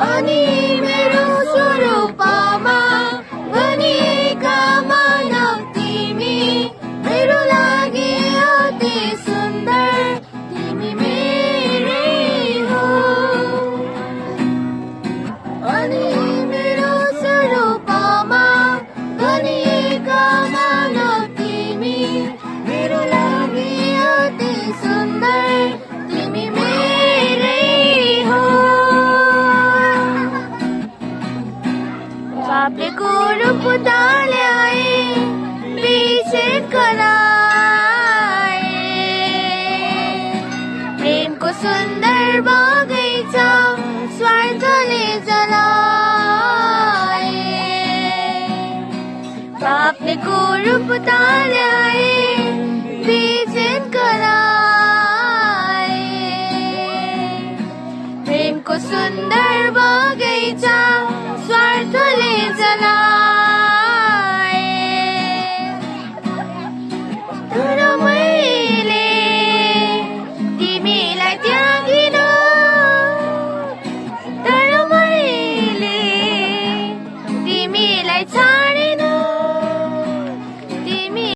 अनि मेरो स्वरूपमा बनिएका मानव तिमी, मेरो लागि अति सुन्दर तिमी मेरै हो। अनि मेरो स्वरूपमा बनिएका मानव तिमी, मेरो लागि अति सुन्दर तिमी मेरै हो। पापको रूप धाल्याए विच्छेद गराए, प्रेमको सुन्दर बगैँचा स्वार्थले जलाए। पापको रूप धाल्याए विच्छेद गराए, प्रेमको सुन्दर